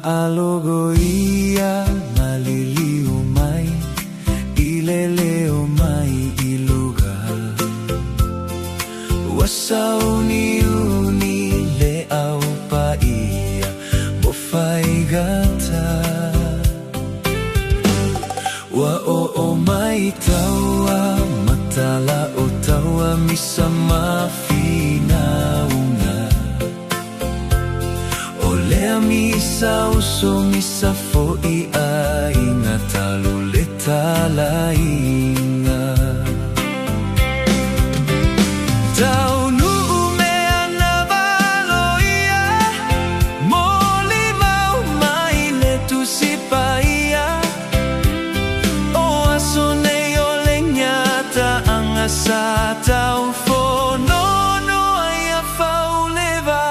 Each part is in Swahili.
Alogoia maliliu mai ileleo mai iluga wasauni-uni leau paia mofaigata wa o mai taua matala o taua misa mafinaunga olea misa uso misa foi a inga talu letala inga taunu umea na valoia moli mau mai le tu sipaia o asone o lenyata anga sa tau fono no ia fauleva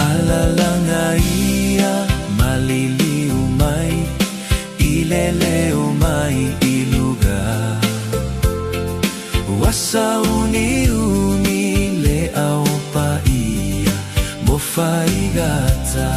alalanga ia maliliu mai ileleo mai iluga wasauni-uni leau paia mofaigata